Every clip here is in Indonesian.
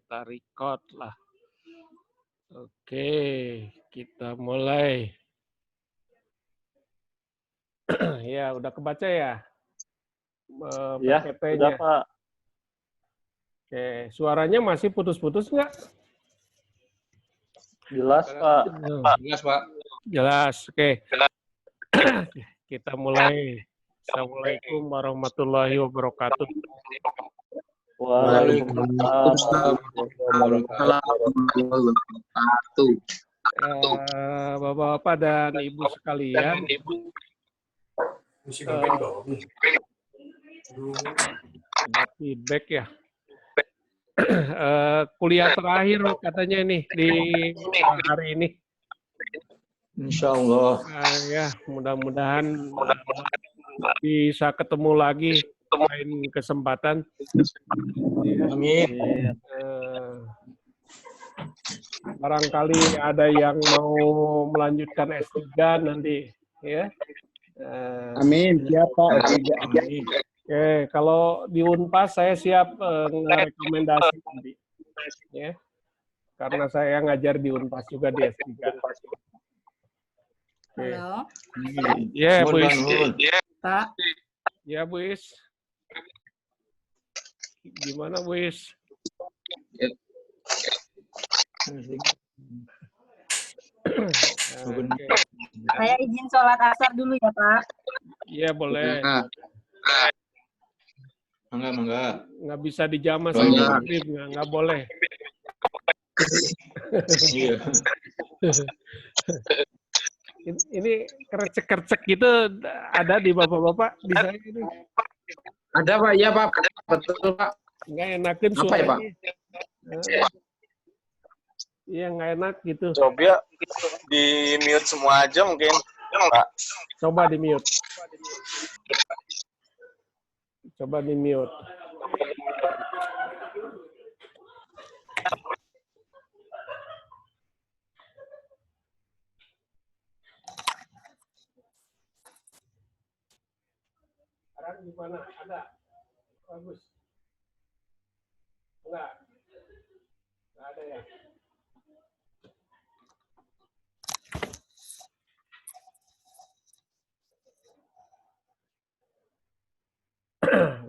kita record lah. Oke, kita mulai. Ya, udah kebaca ya? Ya, udah Pak. Oke, suaranya masih putus-putus nggak? Jelas Pak. Jelas Pak. Jelas, oke. Kita mulai. Assalamualaikum warahmatullahi wabarakatuh. Waalaikumsalam warahmatullahi wabarakatuh. Bapak-bapak dan ibu sekalian, ada feedback ya. Kuliah terakhir katanya ini di hari ini. Insya Allah. Ya, mudah-mudahan bisa ketemu lagi lain kesempatan. Amin. Barangkali ada yang mau melanjutkan S3 nanti, ya. Amin, siapa? Oke, kalau di Unpas saya siap ngerekomendasi nanti, ya. Karena saya ngajar di Unpas juga di S3. Halo. Ya, Bu Is. Pak. Ya, Bu Is. Gimana, Bu Is? Saya izin sholat asar dulu ya, Pak. Iya, boleh. Mangga. Nggak bisa dijamah sama maghrib, nggak boleh. Iya. Ini kercek-kercek gitu ada di bapak-bapak di saya ini. Ada Pak, iya Pak, betul Pak. Nggak enakin Apa ya, suaranya. Pak? Iya, nggak enak gitu. Coba di mute semua aja mungkin, Pak. Coba di mute. Coba di mute. Sekarang gimana? Ada? Bagus. Enggak? Enggak ada ya?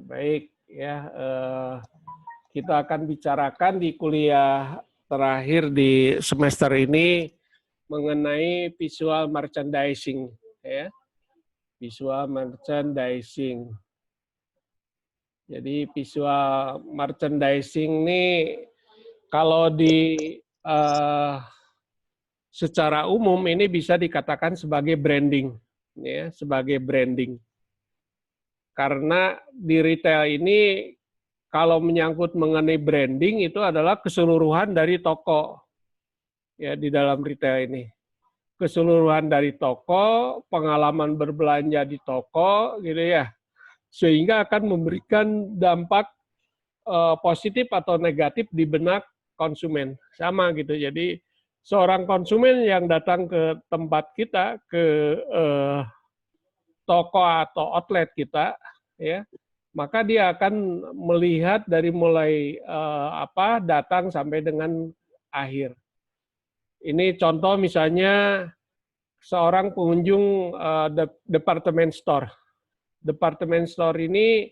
Baik, ya. Kita akan bicarakan di kuliah terakhir di semester ini mengenai visual merchandising, ya. Visual merchandising. Jadi visual merchandising ini kalau secara umum ini bisa dikatakan sebagai branding, ya, sebagai branding. Karena di retail ini kalau menyangkut mengenai branding itu adalah keseluruhan dari toko, ya, di dalam retail ini. Keseluruhan dari toko, pengalaman berbelanja di toko, gitu ya, sehingga akan memberikan dampak positif atau negatif di benak konsumen, sama gitu. Jadi seorang konsumen yang datang ke tempat kita, ke toko atau outlet kita, ya, maka dia akan melihat dari mulai datang sampai dengan akhir. Ini contoh misalnya seorang pengunjung department store. Department store ini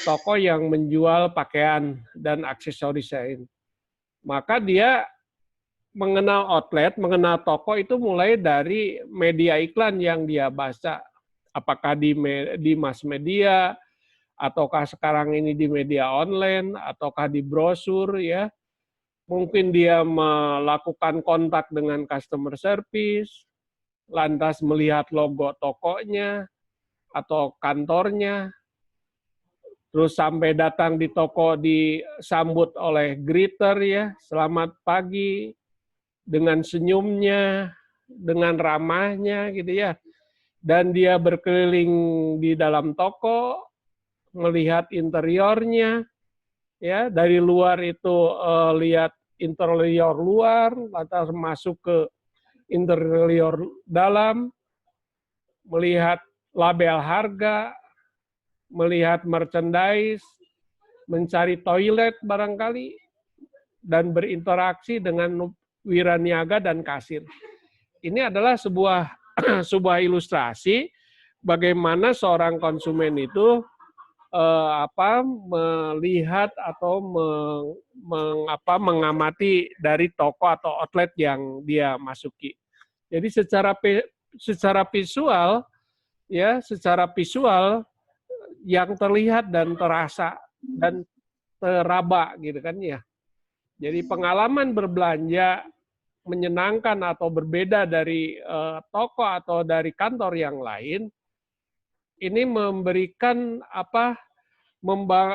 toko yang menjual pakaian dan aksesoris lain. Maka dia mengenal outlet, mengenal toko itu mulai dari media iklan yang dia baca. Apakah di mass media, ataukah sekarang ini di media online, ataukah di brosur, ya. Mungkin dia melakukan kontak dengan customer service, lantas melihat logo tokonya atau kantornya, terus sampai datang di toko disambut oleh greeter, ya, selamat pagi, dengan senyumnya, dengan ramahnya, gitu ya. Dan dia berkeliling di dalam toko, melihat interiornya, ya, dari luar itu lihat interior luar, lantas masuk ke interior dalam, melihat label harga, melihat merchandise, mencari toilet barangkali, dan berinteraksi dengan wiraniaga dan kasir. Ini adalah sebuah ilustrasi bagaimana seorang konsumen itu melihat atau mengamati dari toko atau outlet yang dia masuki. Jadi secara visual yang terlihat dan terasa dan teraba gitu kan ya. Jadi pengalaman berbelanja menyenangkan atau berbeda dari toko atau dari kantor yang lain ini memberikan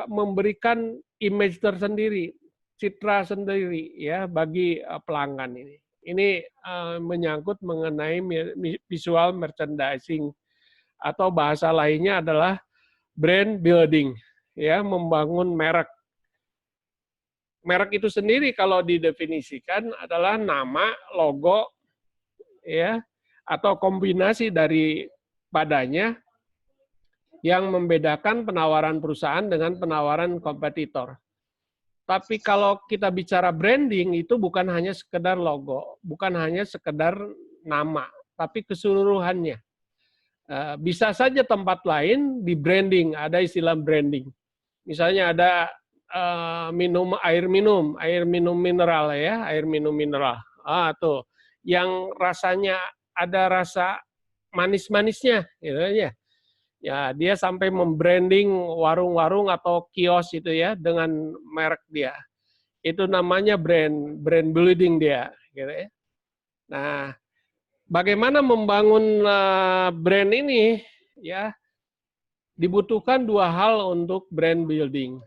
memberikan image tersendiri, citra sendiri ya bagi pelanggan ini. Ini menyangkut mengenai visual merchandising atau bahasa lainnya adalah brand building, ya, membangun merek. Merek itu sendiri kalau didefinisikan adalah nama, logo, ya, atau kombinasi dari padanya yang membedakan penawaran perusahaan dengan penawaran kompetitor. Tapi kalau kita bicara branding itu bukan hanya sekedar logo, bukan hanya sekedar nama, tapi keseluruhannya. Bisa saja tempat lain di branding, ada istilah branding. Misalnya ada air minum mineral ya, air minum mineral. Tuh, yang rasanya ada rasa manis-manisnya, gitu ya. Ya, dia sampai membranding warung-warung atau kios itu ya dengan merek dia. Itu namanya brand building dia, gitu ya. Nah, bagaimana membangun brand ini ya? Dibutuhkan dua hal untuk brand building.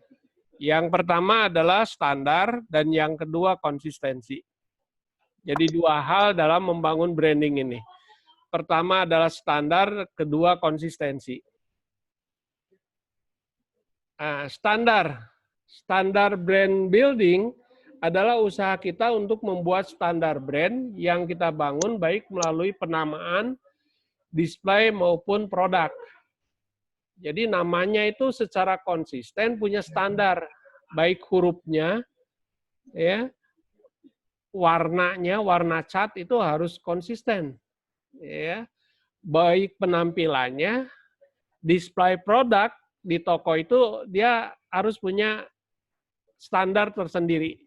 Yang pertama adalah standar dan yang kedua konsistensi. Jadi dua hal dalam membangun branding ini. Pertama adalah standar, kedua konsistensi. Standar brand building adalah usaha kita untuk membuat standar brand yang kita bangun baik melalui penamaan, display maupun produk. Jadi namanya itu secara konsisten punya standar, baik hurufnya, ya, warnanya, warna cat itu harus konsisten. Ya, baik penampilannya, display produk di toko itu dia harus punya standar tersendiri.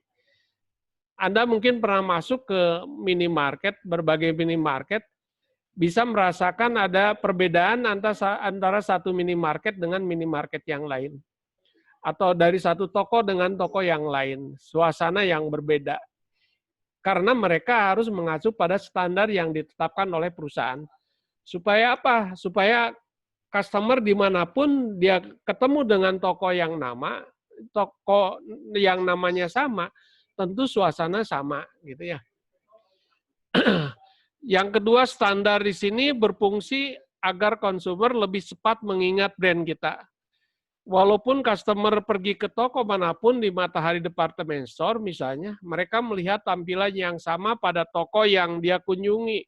Anda mungkin pernah masuk ke minimarket, berbagai minimarket, bisa merasakan ada perbedaan antara satu minimarket dengan minimarket yang lain. Atau dari satu toko dengan toko yang lain, suasana yang berbeda. Karena mereka harus mengacu pada standar yang ditetapkan oleh perusahaan. Supaya apa? Supaya customer dimanapun dia ketemu dengan toko yang namanya sama, tentu suasana sama, gitu ya. Yang kedua, standar di sini berfungsi agar konsumer lebih cepat mengingat brand kita. Walaupun customer pergi ke toko manapun di Matahari Department Store misalnya, mereka melihat tampilan yang sama pada toko yang dia kunjungi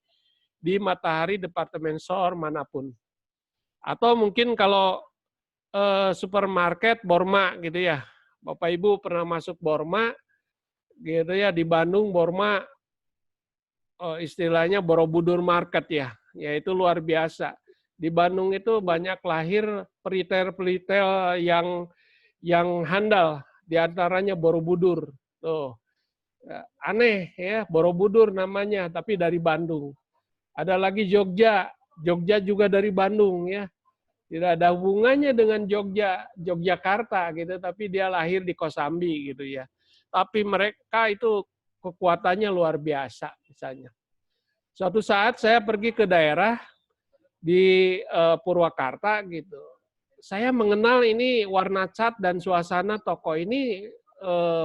di Matahari Department Store manapun. Atau mungkin kalau supermarket Borma gitu ya, Bapak Ibu pernah masuk Borma gitu ya, di Bandung Borma istilahnya Borobudur Market ya, yaitu luar biasa. Di Bandung itu banyak lahir peritel-peritel yang handal, diantaranya Borobudur. Tuh. Aneh ya, Borobudur namanya, tapi dari Bandung. Ada lagi Jogja juga dari Bandung ya. Tidak ada hubungannya dengan Yogyakarta gitu, tapi dia lahir di Kosambi gitu ya. Tapi mereka itu kekuatannya luar biasa misalnya. Suatu saat saya pergi ke daerah di Purwakarta gitu. Saya mengenal ini warna cat dan suasana toko ini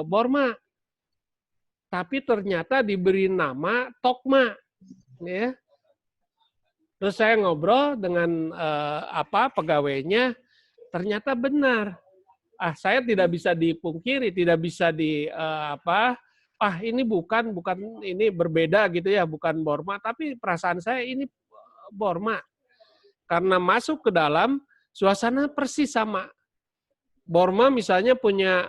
Borma. Tapi ternyata diberi nama Tokma, ya. Terus saya ngobrol dengan pegawainya, ternyata benar. Saya tidak bisa dipungkiri, tidak bisa ini bukan ini berbeda gitu ya, bukan Borma, tapi perasaan saya ini Borma. Karena masuk ke dalam, suasana persis sama. Borma misalnya punya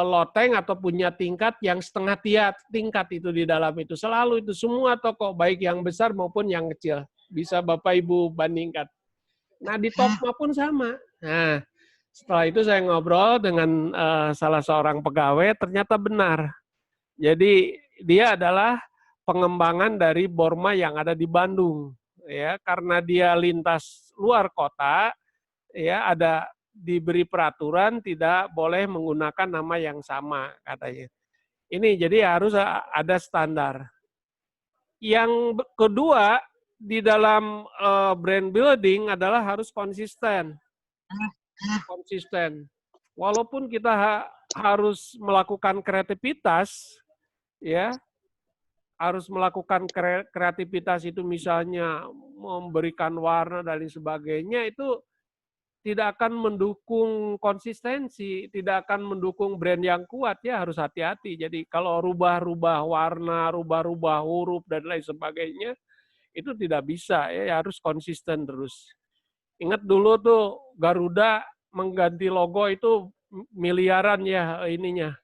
loteng atau punya tingkat yang setengah tingkat itu di dalam itu. Selalu itu semua toko, baik yang besar maupun yang kecil. Bisa Bapak Ibu bandingkan. Nah, di Tokma pun sama. Nah, setelah itu saya ngobrol dengan salah seorang pegawai, ternyata benar. Jadi dia adalah pengembangan dari Borma yang ada di Bandung. Ya, karena dia lintas luar kota, ya ada diberi peraturan tidak boleh menggunakan nama yang sama katanya. Ini jadi harus ada standar. Yang kedua di dalam brand building adalah harus konsisten. Konsisten. Walaupun kita harus melakukan kreativitas, ya harus melakukan kreativitas itu misalnya memberikan warna dan lain sebagainya, itu tidak akan mendukung konsistensi, tidak akan mendukung brand yang kuat, ya harus hati-hati. Jadi kalau rubah-rubah warna, rubah-rubah huruf dan lain sebagainya, itu tidak bisa, ya harus konsisten terus. Ingat dulu tuh Garuda mengganti logo itu miliaran ya ininya.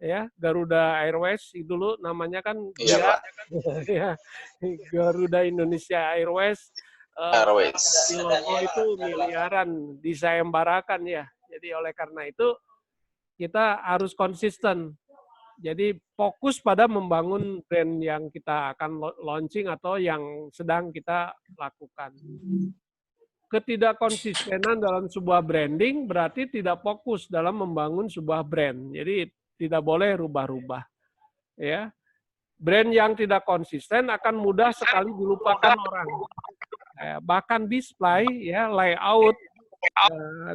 Ya, Garuda Airways itu dulu namanya kan Iya, Pak. ya, Garuda Indonesia Airways. Di logo itu miliaran disayembarakan ya. Jadi oleh karena itu kita harus konsisten. Jadi fokus pada membangun brand yang kita akan launching atau yang sedang kita lakukan. Ketidakkonsistenan dalam sebuah branding berarti tidak fokus dalam membangun sebuah brand. Jadi tidak boleh rubah-rubah. Ya. Brand yang tidak konsisten akan mudah sekali dilupakan orang. Bahkan display, ya, layout,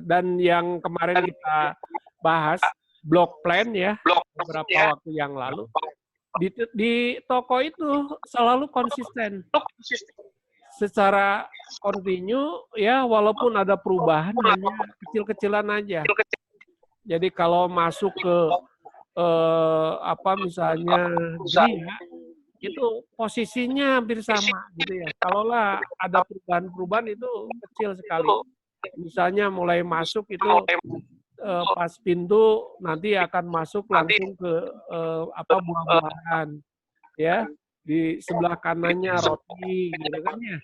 dan yang kemarin kita bahas, block plan ya, beberapa waktu yang lalu, di toko itu selalu konsisten. Secara kontinu, ya, walaupun ada perubahan, hanya kecil-kecilan aja. Jadi kalau masuk ke misalnya Gria, itu posisinya hampir sama gitu ya. Kalaulah ada perubahan-perubahan itu kecil sekali. Misalnya mulai masuk itu pas pintu nanti akan masuk langsung ke buah-buahan, ya. Di sebelah kanannya roti, gitu kan ya.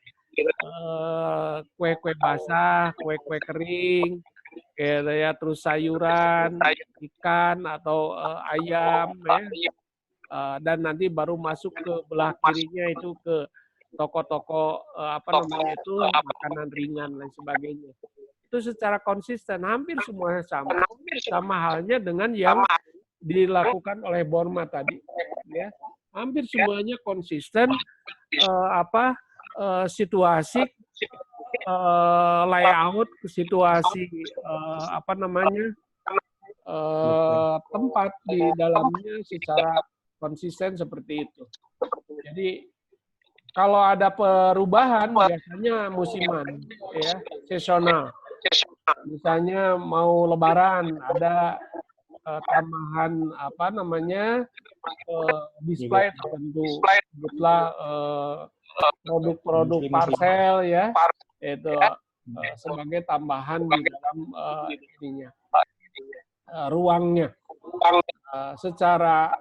Kue-kue basah, kue-kue kering, gitu ya. Terus sayuran, ikan atau ayam, ya. Dan nanti baru masuk ke belah kirinya itu ke toko-toko makanan ringan dan sebagainya. Itu secara konsisten hampir semuanya sama. Sama halnya dengan yang dilakukan oleh Borma tadi, ya. Hampir semuanya konsisten situasi layout, situasi tempat di dalamnya secara konsisten seperti itu. Jadi kalau ada perubahan biasanya musiman, ya, seasonal. Misalnya mau Lebaran ada tambahan display tertentu, sebutlah produk-produk parcel, ya, itu sebagai tambahan di dalam ruangnya. Secara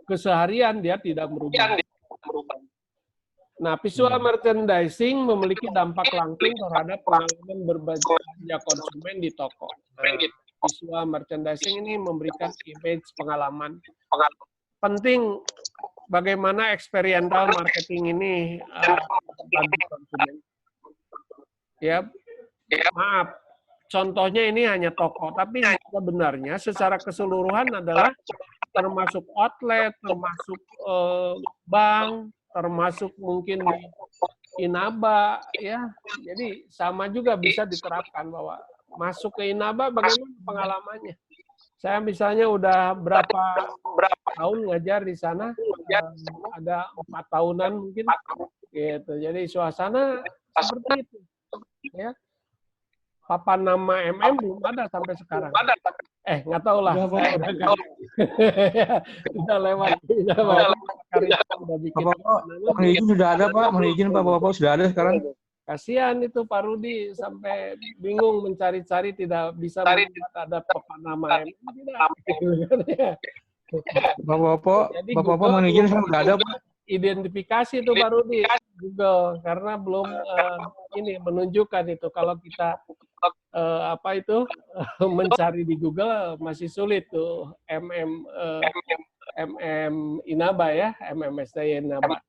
keseharian dia tidak berubah. Nah, visual merchandising memiliki dampak langsung terhadap pengalaman berbelanja konsumen di toko. Nah, visual merchandising ini memberikan image pengalaman. Penting bagaimana experiential marketing ini bagi konsumen. Ya, maaf, contohnya ini hanya toko, tapi sebenarnya secara keseluruhan adalah termasuk outlet, termasuk bank, termasuk mungkin di Inaba, ya. Jadi sama juga bisa diterapkan bahwa masuk ke Inaba bagaimana pengalamannya. Saya misalnya udah berapa tahun ngajar di sana, ada 4 tahunan mungkin, gitu. Jadi suasana seperti itu, ya. Papan nama MM belum ada sampai sekarang. Nggak tahu lah. Udah lewat. Udah bikin. Mohon izin sudah ada, Pak. Mohon izin Pak, Bapak sudah ada sekarang. Kasihan itu Pak Rudi sampai bingung mencari-cari tidak bisa membuat ada papan nama tidak. Bapak-bapak mau izin saya nggak ada, Pak. Identifikasi itu Pak Rudi Google karena belum ini menunjukkan itu kalau kita mencari di Google masih sulit tuh Inaba ya, MMSTY Inaba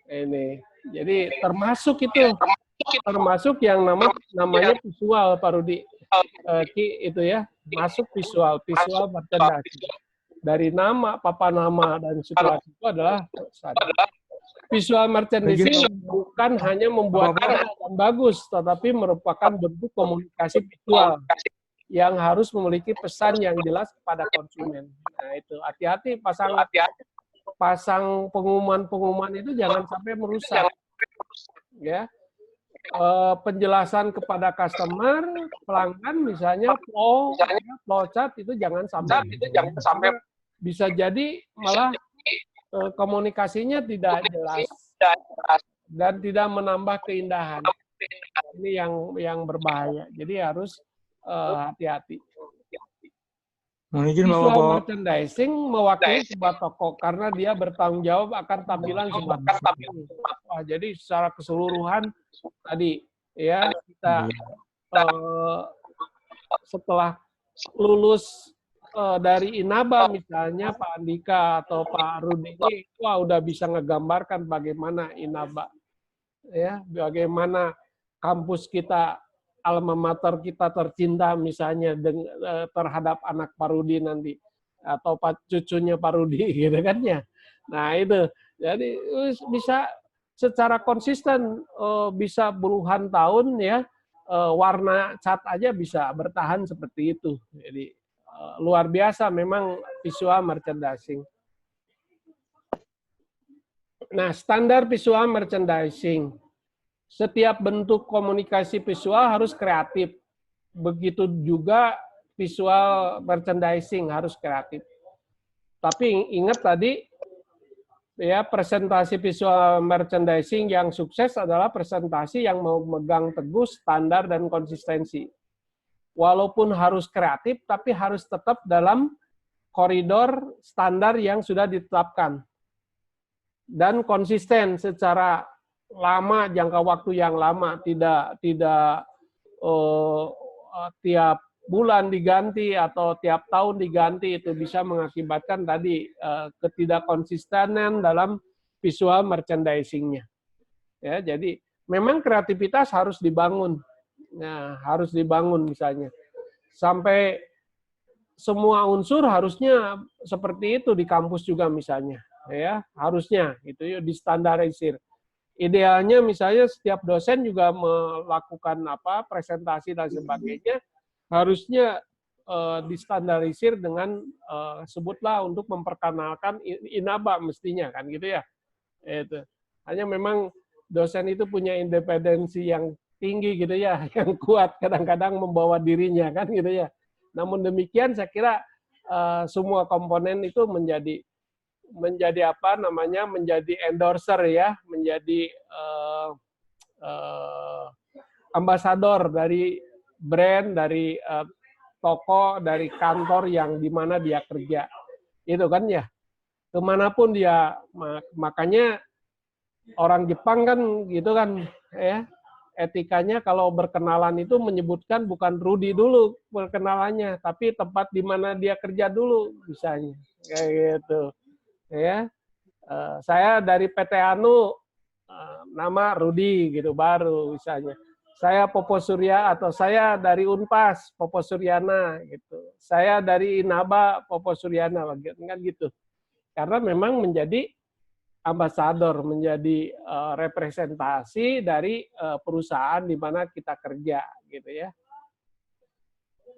ini. Jadi termasuk yang namanya visual Pak Rudi itu ya, masuk visual merchandising. Dari nama, papan nama dan situasi itu adalah visual merchandising bukan hanya membuat yang bagus, tetapi merupakan bentuk komunikasi visual yang harus memiliki pesan yang jelas kepada konsumen. Nah itu hati-hati pasang pengumuman itu jangan sampai merusak. Ya, penjelasan kepada customer, pelanggan misalnya flowchart itu jangan sampai bisa jadi malah komunikasinya tidak jelas dan tidak menambah keindahan. Ini yang berbahaya. Jadi harus hati-hati. Visual merchandising mewakili sebuah toko karena dia bertanggung jawab akan tampilan sebuah toko. Jadi secara keseluruhan tadi ya kita setelah lulus dari Inaba misalnya Pak Andika atau Pak Rudi ini udah bisa ngegambarkan bagaimana Inaba ya, bagaimana kampus kita, alma mater kita tercinta misalnya terhadap anak Pak Rudi nanti atau cucunya Pak Rudi gitu kan ya. Nah itu jadi bisa secara konsisten bisa puluhan tahun ya, warna cat aja bisa bertahan seperti itu. Jadi luar biasa memang visual merchandising. Nah, standar visual merchandising. Setiap bentuk komunikasi visual harus kreatif. Begitu juga visual merchandising harus kreatif. Tapi ingat tadi, ya presentasi visual merchandising yang sukses adalah presentasi yang memegang teguh standar dan konsistensi. Walaupun harus kreatif, tapi harus tetap dalam koridor standar yang sudah ditetapkan. Dan konsisten secara lama, jangka waktu yang lama, tidak tiap bulan diganti atau tiap tahun diganti, itu bisa mengakibatkan tadi ketidakkonsistenan dalam visual merchandising-nya. Ya, jadi memang kreativitas harus dibangun. Nah, harus dibangun misalnya. Sampai semua unsur harusnya seperti itu di kampus juga misalnya. Ya, harusnya itu ya distandarisir. Idealnya misalnya setiap dosen juga melakukan presentasi dan sebagainya harusnya distandarisir dengan sebutlah untuk memperkenalkan Inaba mestinya kan gitu ya. Itu. Hanya memang dosen itu punya independensi yang tinggi gitu ya, yang kuat kadang-kadang membawa dirinya kan gitu ya. Namun demikian saya kira semua komponen itu menjadi menjadi endorser ya, menjadi ambasador dari brand, dari toko, dari kantor yang di mana dia kerja. Itu kan ya. Kemanapun dia, makanya orang Jepang kan gitu kan ya. Etikanya kalau berkenalan itu menyebutkan bukan Rudi dulu perkenalannya, tapi tempat di mana dia kerja dulu misalnya. Kayak gitu. Ya. Saya dari PT Anu nama Rudi gitu baru misalnya. Saya Popo Surya atau saya dari Unpas Popo Suryana gitu. Saya dari Inaba Popo Suryana kan gitu. Karena memang menjadi ambasador, menjadi representasi dari perusahaan di mana kita kerja gitu ya.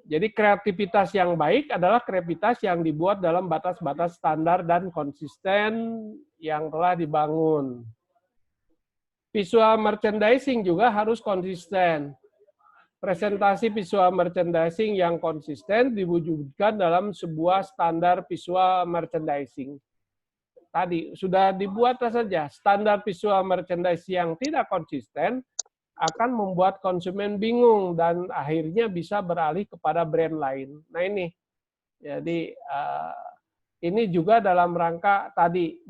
Jadi kreativitas yang baik adalah kreativitas yang dibuat dalam batas-batas standar dan konsisten yang telah dibangun. Visual merchandising juga harus konsisten. Presentasi visual merchandising yang konsisten diwujudkan dalam sebuah standar visual merchandising. Tadi sudah dibuat saja standar visual merchandising yang tidak konsisten akan membuat konsumen bingung dan akhirnya bisa beralih kepada brand lain. Nah ini, jadi ini juga dalam rangka tadi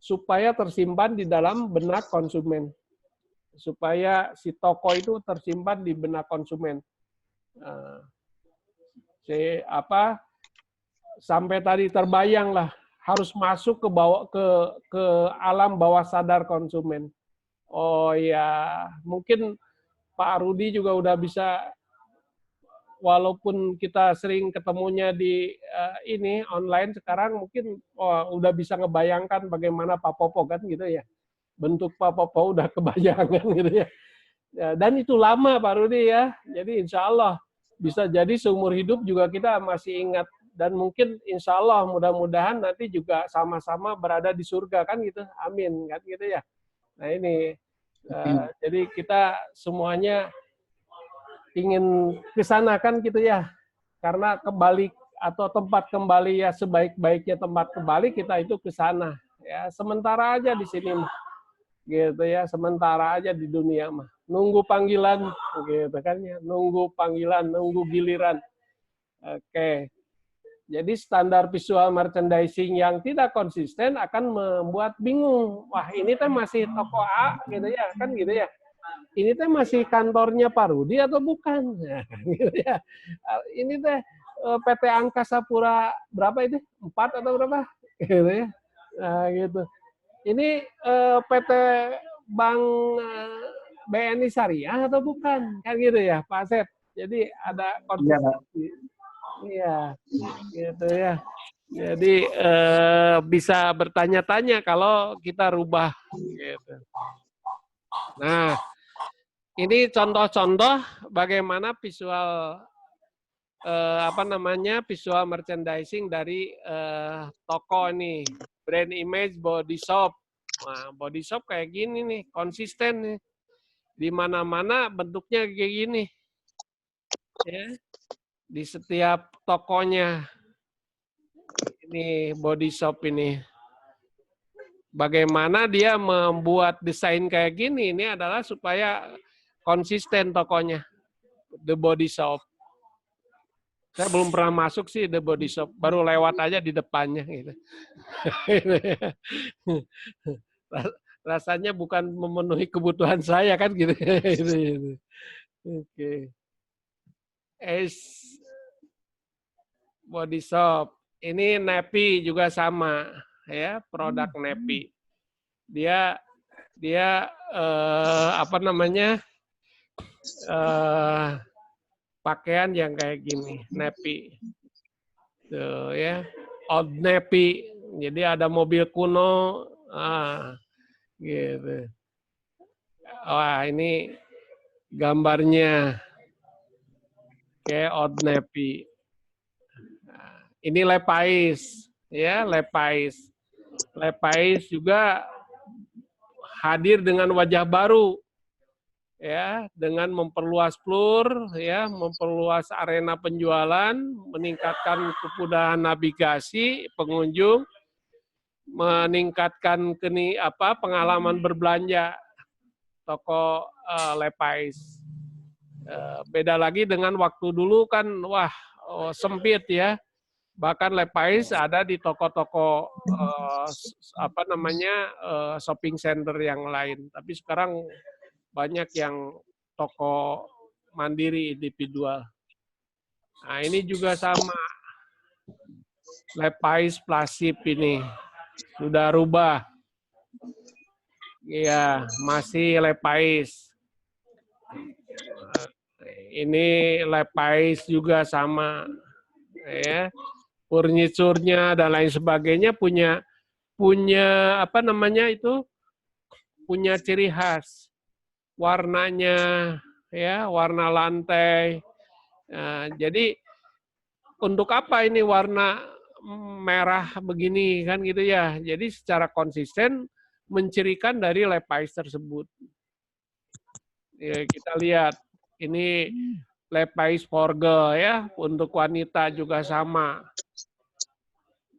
supaya tersimpan di dalam benak konsumen, supaya si toko itu tersimpan di benak konsumen. Sampai tadi terbayang lah harus masuk ke alam bawah sadar konsumen. Oh ya, mungkin Pak Rudi juga udah bisa, walaupun kita sering ketemunya di ini online sekarang, mungkin udah bisa ngebayangkan bagaimana Pak Popo kan gitu ya. Bentuk Pak Popo udah kebayangan gitu ya. Dan itu lama Pak Rudi ya. Jadi insya Allah bisa jadi seumur hidup juga kita masih ingat. Dan mungkin insya Allah mudah-mudahan nanti juga sama-sama berada di surga kan gitu. Amin kan gitu ya. Nah ini jadi kita semuanya ingin ke sana kan gitu ya. Karena kembali atau tempat kembali ya sebaik-baiknya tempat kembali kita itu ke sana. Ya sementara aja di sini mah. Gitu ya, sementara aja di dunia mah. Nunggu panggilan gitu kan ya. Nunggu panggilan, nunggu giliran. Oke. Jadi standar visual merchandising yang tidak konsisten akan membuat bingung. Wah, ini teh masih toko A gitu ya, kan gitu ya. Ini teh masih kantornya Pak Rudi atau bukan? Nah, gitu ya. Ini teh PT Angkasa Pura berapa itu? 4 atau berapa? Gitu ya. Nah, gitu. Ini PT Bank BNI Syariah atau bukan? Kan gitu ya, Pak Asep. Jadi ada konsistensi. Iya, gitu ya. Jadi bisa bertanya-tanya kalau kita rubah. Gitu. Nah, ini contoh-contoh bagaimana visual visual merchandising dari toko ini, brand image Body Shop. Nah, Body Shop kayak gini nih, konsisten nih. Di mana-mana bentuknya kayak gini. Ya. Di setiap tokonya. Ini Body Shop ini. Bagaimana dia membuat desain kayak gini, ini adalah supaya konsisten tokonya. The Body Shop. Saya belum pernah masuk sih The Body Shop, baru lewat aja di depannya gitu. Rasanya bukan memenuhi kebutuhan saya kan gitu. Oke. Body Shop. Ini Nepi juga sama ya, produk Nepi. Dia pakaian yang kayak gini, Nepi. Tuh ya, Old Nepi. Jadi ada mobil kuno, gitu. Wah, ini gambarnya kayak Old Nepi. Ini Levi's, ya Levi's. Levi's juga hadir dengan wajah baru, ya, dengan memperluas floor, ya, memperluas arena penjualan, meningkatkan kemudahan navigasi pengunjung, meningkatkan pengalaman berbelanja toko Levi's. Beda lagi dengan waktu dulu kan, sempit ya. Bahkan Levi's ada di toko-toko shopping center yang lain. Tapi sekarang banyak yang toko mandiri individual. Nah, ini juga sama. Levi's Plasip ini sudah rubah. Iya, masih Levi's. Ini Levi's juga sama. Ya. Furniturnya dan lain sebagainya punya punya ciri khas, warnanya ya, warna lantai. Nah, jadi untuk apa ini warna merah begini kan gitu ya. Jadi secara konsisten mencirikan dari Levi's tersebut. Ya, kita lihat ini Levi's for Girl ya, untuk wanita juga sama.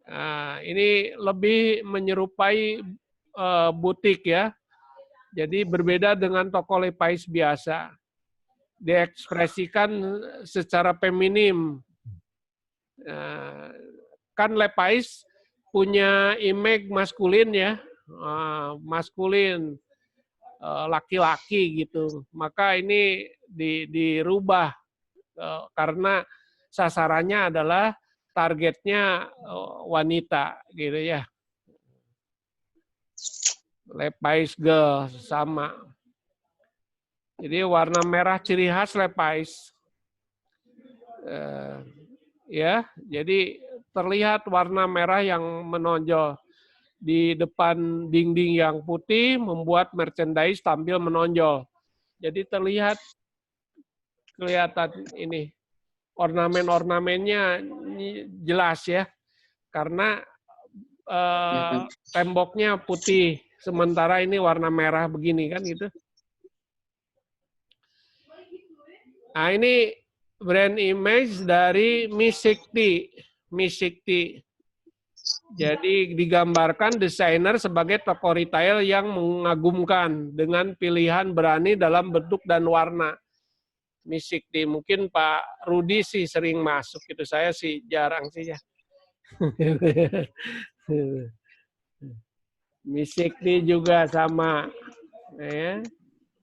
Nah, ini lebih menyerupai butik ya. Jadi berbeda dengan toko Levi's biasa. Diekspresikan secara feminim. Kan Levi's punya image maskulin ya, maskulin, laki-laki gitu. Maka ini dirubah karena sasarannya adalah targetnya wanita gitu ya. Levi's girl sama. Jadi warna merah ciri khas Levi's. Ya, jadi terlihat warna merah yang menonjol di depan dinding yang putih membuat merchandise tampil menonjol. Jadi kelihatan ini ornamen-ornamennya jelas ya, karena temboknya putih, sementara ini warna merah begini kan gitu. Nah ini brand image dari Miss Sikti. Jadi digambarkan desainer sebagai toko retail yang mengagumkan dengan pilihan berani dalam bentuk dan warna. Miss Sikti, mungkin Pak Rudi sih sering masuk gitu, saya sih jarang sih ya. Miss Sikti juga sama, ya.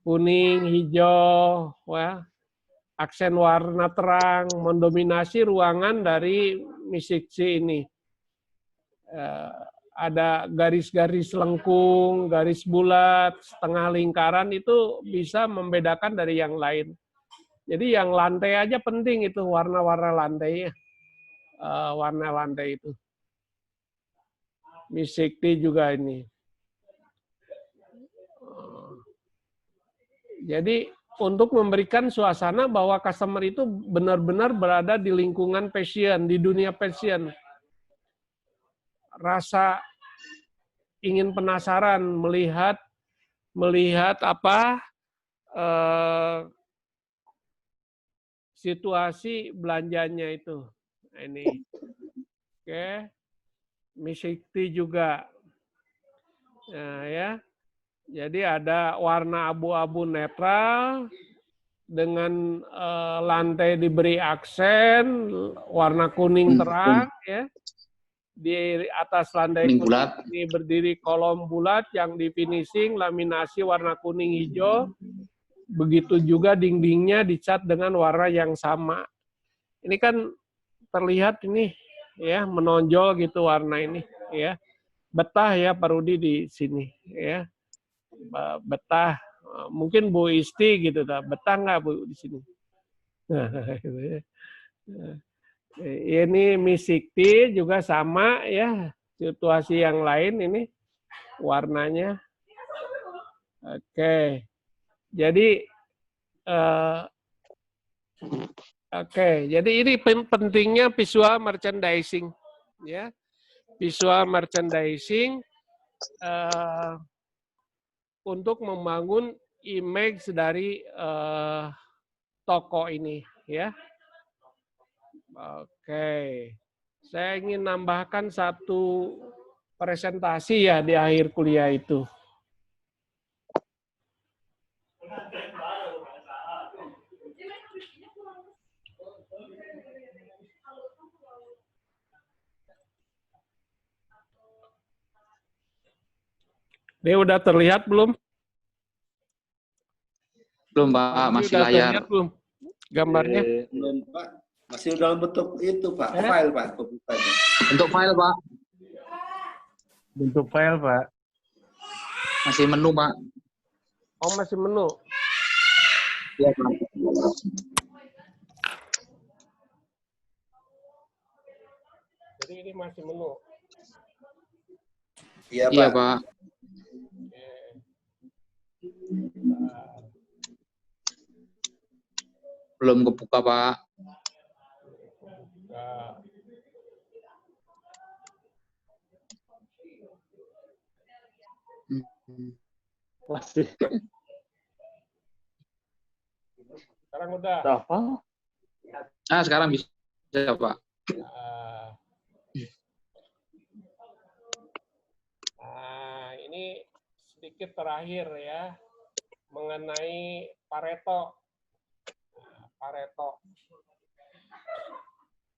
Kuning, hijau, wah. Aksen warna terang mendominasi ruangan dari Miss Sikti ini. Ada garis-garis lengkung, garis bulat, setengah lingkaran itu bisa membedakan dari yang lain. Jadi yang lantai aja penting itu warna-warna lantainya, warna lantai itu. Miss Sikti juga ini. Jadi untuk memberikan suasana bahwa customer itu benar-benar berada di lingkungan fashion, di dunia fashion. Rasa ingin penasaran melihat apa situasi belanjanya itu. Ini, oke, Miss Sikti juga, nah, ya. Jadi ada warna abu-abu netral dengan lantai diberi aksen warna kuning terang, ya. Di atas lantai kuning ini berdiri kolom bulat yang di finishing laminasi warna kuning hijau. Begitu juga dindingnya dicat dengan warna yang sama. Ini kan terlihat ini ya menonjol gitu warna ini ya. Betah ya Pak Rudi di sini ya. Betah. Mungkin Bu Isti gitu dah. Betah nggak Bu di sini? Ini Miss Sikti juga sama ya. Situasi yang lain ini warnanya. Oke. Jadi jadi ini pentingnya visual merchandising, ya, visual merchandising untuk membangun image dari toko ini, ya. Oke, saya ingin nambahkan satu presentasi ya di akhir kuliah itu. Ini udah terlihat belum? Belum Pak, masih udah layar. Terlihat belum gambarnya? Belum Pak, masih dalam bentuk itu Pak, file Pak. Bentuk file Pak. Bentuk file Pak. Masih menu Pak. Oh masih menu. Iya Pak. Jadi ini masih menu. Iya Pak. Iya Pak. Belum kebuka Pak. Masih. Sekarang udah. Apa? Ah sekarang bisa Pak. Ini sedikit terakhir ya mengenai Pareto.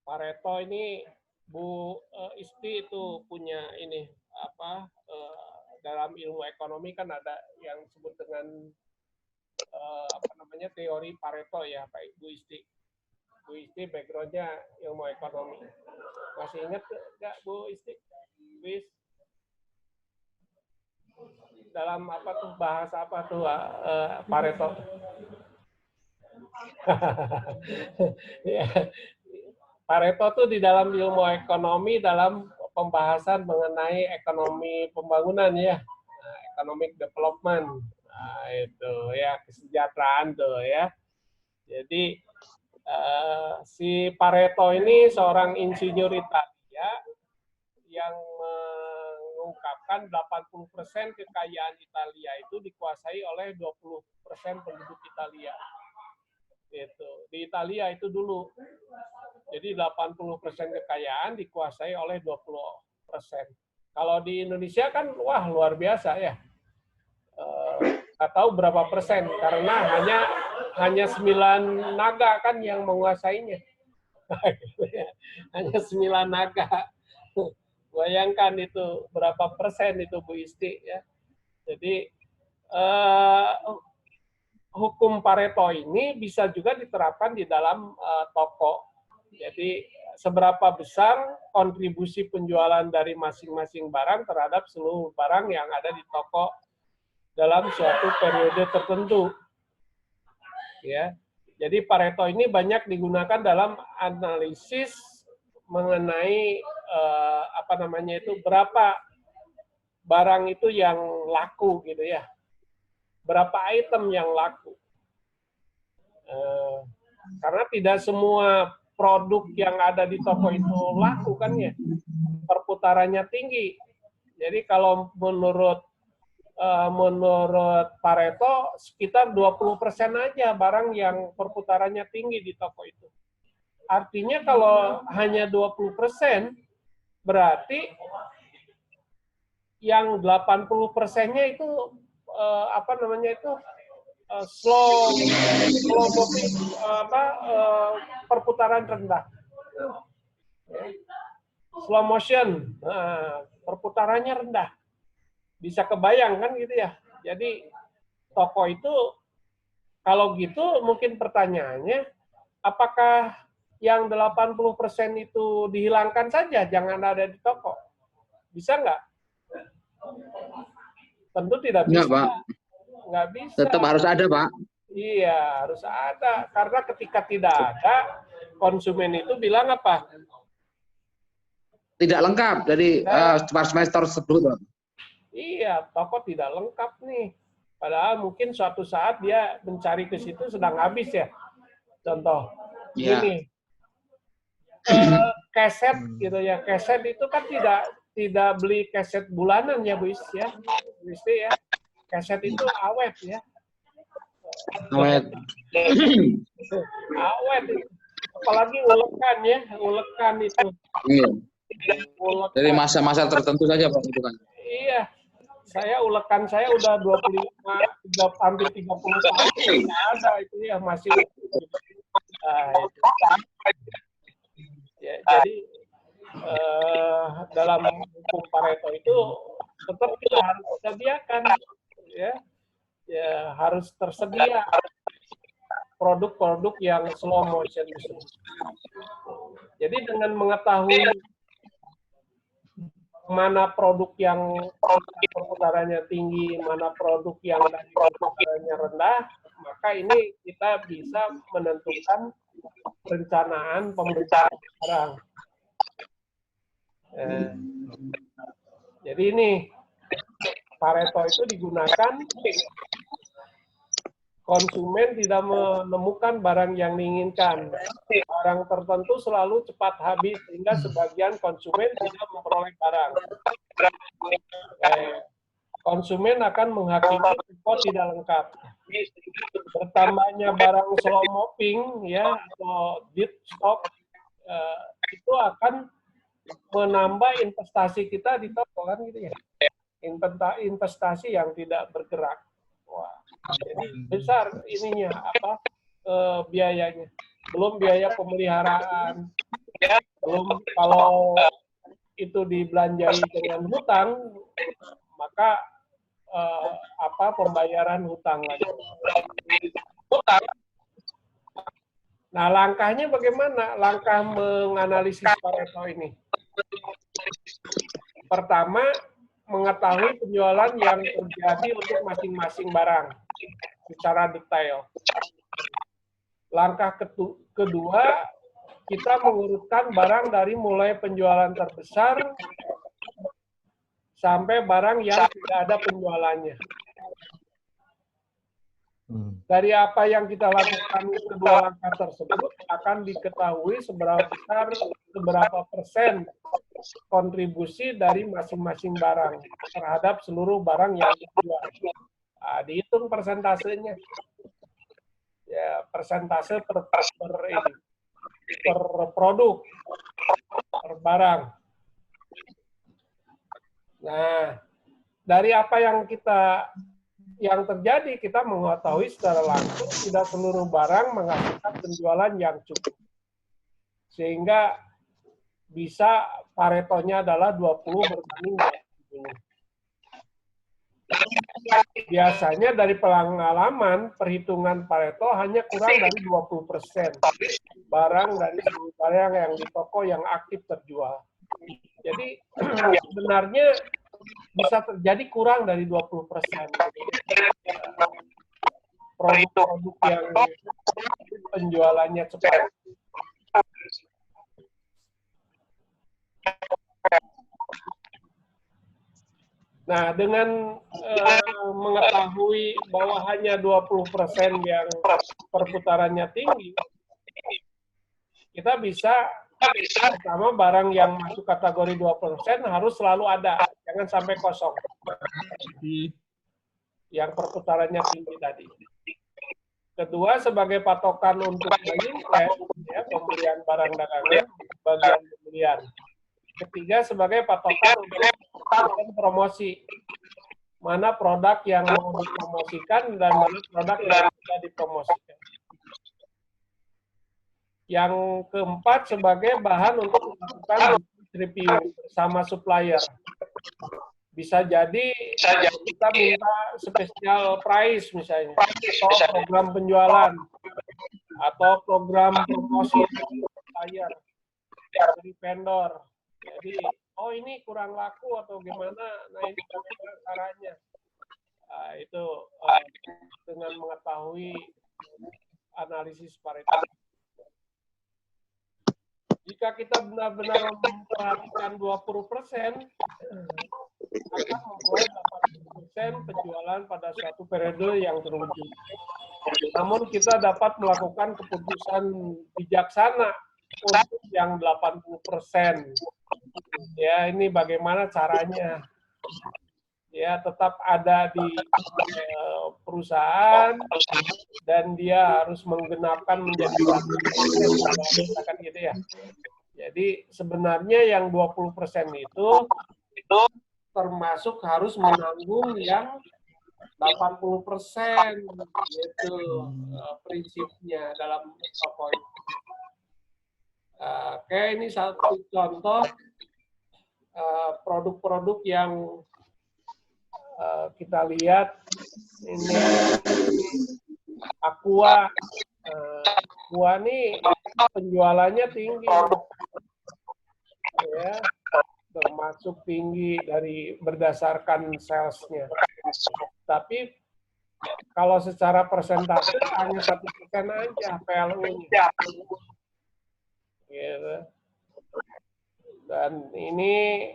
Pareto ini Bu Isti itu punya ini apa dalam ilmu ekonomi kan ada yang disebut dengan apa namanya teori Pareto ya Pak Ibu Isti. Bu Isti backgroundnya ilmu ekonomi. Masih ingat nggak Bu Isti? Bis dalam apa tuh bahasa apa tuh Pareto? Ya. Pareto tuh di dalam ilmu ekonomi dalam pembahasan mengenai ekonomi pembangunan ya, economic development. Nah, itu ya kesejahteraan tuh ya. Jadi si Pareto ini seorang insinyur Italia yang mengungkapkan 80% kekayaan Italia itu dikuasai oleh 20% penduduk Italia. Itu di Italia itu dulu. Jadi 80% kekayaan dikuasai oleh 20%. Kalau di Indonesia kan wah luar biasa ya. Nggak tahu berapa persen karena hanya 9 naga kan yang menguasainya. Hanya 9 naga. Bayangkan itu berapa persen itu Bu Isti ya. Jadi hukum Pareto ini bisa juga diterapkan di dalam toko. Jadi seberapa besar kontribusi penjualan dari masing-masing barang terhadap seluruh barang yang ada di toko dalam suatu periode tertentu. Ya. Jadi Pareto ini banyak digunakan dalam analisis mengenai apa namanya itu berapa barang itu yang laku gitu ya. Berapa item yang laku. Karena tidak semua produk yang ada di toko itu laku kan ya. Perputarannya tinggi. Jadi kalau menurut Pareto sekitar 20% aja barang yang perputarannya tinggi di toko itu. Artinya kalau hanya 20%, berarti yang 80%-nya itu apa namanya itu slow moving perputaran rendah, slow motion, perputarannya rendah. Bisa kebayang kan gitu ya. Jadi toko itu kalau gitu mungkin pertanyaannya apakah yang 80% itu dihilangkan saja, jangan ada di toko? Bisa nggak? Tentu tidak bisa. Enggak, Pak. Nggak bisa. Tetap harus ada, Pak. Iya, harus ada. Karena ketika tidak ada, konsumen itu bilang apa? Tidak lengkap dari semester tersebut. Iya, toko tidak lengkap nih. Padahal mungkin suatu saat dia mencari ke situ sedang habis ya. Contoh, ini keset gitu ya. Keset itu kan tidak beli keset bulanan ya, Bu Is ya. Bu Isti ya. Keset itu awet ya. Awet. Awet. Apalagi ulekan ya, ulekan itu. Iya. Ulekan. Dari masa-masa tertentu saja, Pak, itu kan. Iya. Ulekan saya udah 25, hampir 30 tahun. Tidak ada itu ya, masih. Itu. Ya, jadi dalam hukum Pareto itu tetap kita harus sediakan ya harus tersedia produk-produk yang slow motion itu. Jadi dengan mengetahui mana produk yang perputarannya tinggi, mana produk yang perputarannya rendah, maka ini kita bisa menentukan perencanaan pembelian barang. Jadi ini Pareto itu digunakan konsumen tidak menemukan barang yang diinginkan. Barang tertentu selalu cepat habis sehingga sebagian konsumen tidak memperoleh barang. Konsumen akan menghakimi toko tidak lengkap. Bertambahnya barang slow moving ya atau dead stock itu akan menambah investasi kita di toko kan gitu ya. investasi yang tidak bergerak. Wah, jadi besar ininya biayanya. Belum biaya pemeliharaan, belum kalau itu dibelanjai dengan hutang, maka pembayaran hutang lagi. Nah, langkahnya bagaimana? Langkah menganalisis Pareto ini. Pertama, mengetahui penjualan yang terjadi untuk masing-masing barang secara detail. Langkah kedua, kita mengurutkan barang dari mulai penjualan terbesar sampai barang yang tidak ada penjualannya. Dari apa yang kita lakukan kedua langkah tersebut akan diketahui seberapa persen kontribusi dari masing-masing barang terhadap seluruh barang yang dijual. Nah, dihitung persentasenya. Ya, persentase per produk, per barang. Nah, dari apa yang terjadi, kita mengetahui secara langsung tidak seluruh barang menghasilkan penjualan yang cukup. Sehingga bisa Paretonya adalah 20 berbanding 20. Biasanya dari pengalaman, perhitungan Pareto hanya kurang dari 20% barang dari seluruh barang yang di toko yang aktif terjual. Jadi sebenarnya bisa terjadi kurang dari 20%. Produk-produk yang penjualannya cepat. Nah, dengan mengetahui bahwa hanya 20% yang perputarannya tinggi, kita bisa pertama barang yang masuk kategori 20% harus selalu ada, jangan sampai kosong. Yang perputarannya tinggi tadi. Kedua, sebagai patokan untuk buying plan, ya, pembelian barang dagangan, bagian pembelian. Ketiga, sebagai patokan untuk promosi. Mana produk yang mau dipromosikan dan mana produk yang tidak dipromosikan. Yang keempat, sebagai bahan untuk melakukan review sama supplier. Bisa jadi kita minta special price misalnya, atau program penjualan, atau program promosi dari supplier, dari vendor. Jadi, oh ini kurang laku atau gimana, nah ini bagaimana caranya. Nah, itu dengan mengetahui analisis Pareto. Jika kita benar-benar memperhatikan 20%, akan memperoleh 80% penjualan pada suatu periode yang terwujud. Namun kita dapat melakukan keputusan bijaksana untuk yang 80%. Ya, ini bagaimana caranya? Ya, tetap ada di perusahaan dan dia harus menggenapkan menjadi 1%, kan gitu ya. Jadi sebenarnya yang 20% itu termasuk harus menanggung yang 80%, gitu prinsipnya dalam toko ini. Oke, ini satu contoh produk-produk yang kita lihat. Ini Aqua. Aqua ini penjualannya tinggi, ya, termasuk tinggi dari berdasarkan salesnya. Tapi kalau secara persentase hanya 1% aja PLU-nya. Gitu. Dan ini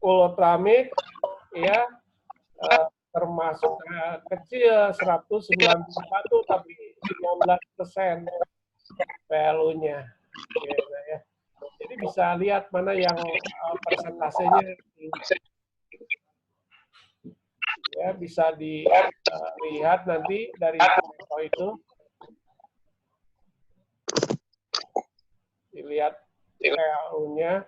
Ultramix, ya, termasuk kecil 191 tapi 19% PLU-nya. Gitu, ya. Jadi bisa lihat mana yang persentasenya ya, bisa dilihat nanti dari foto itu. Dilihat PLU-nya.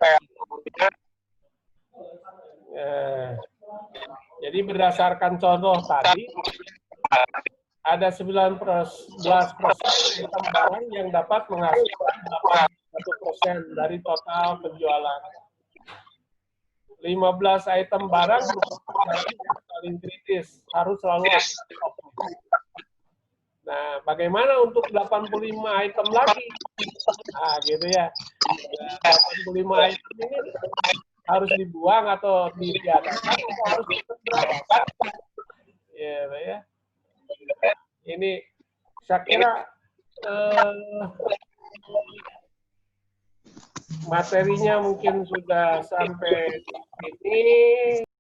Jadi berdasarkan contoh tadi, ada 19% item barang yang dapat menghasilkan 81% dari total penjualan. 15 item barang yang paling kritis, harus selalu ada stok. Nah, bagaimana untuk 85 item lagi? Nah, gitu ya. 85 item ini harus dibuang atau ditiadakan atau harus tetap berapa? Ya. Ini saya kira materinya mungkin sudah sampai ini.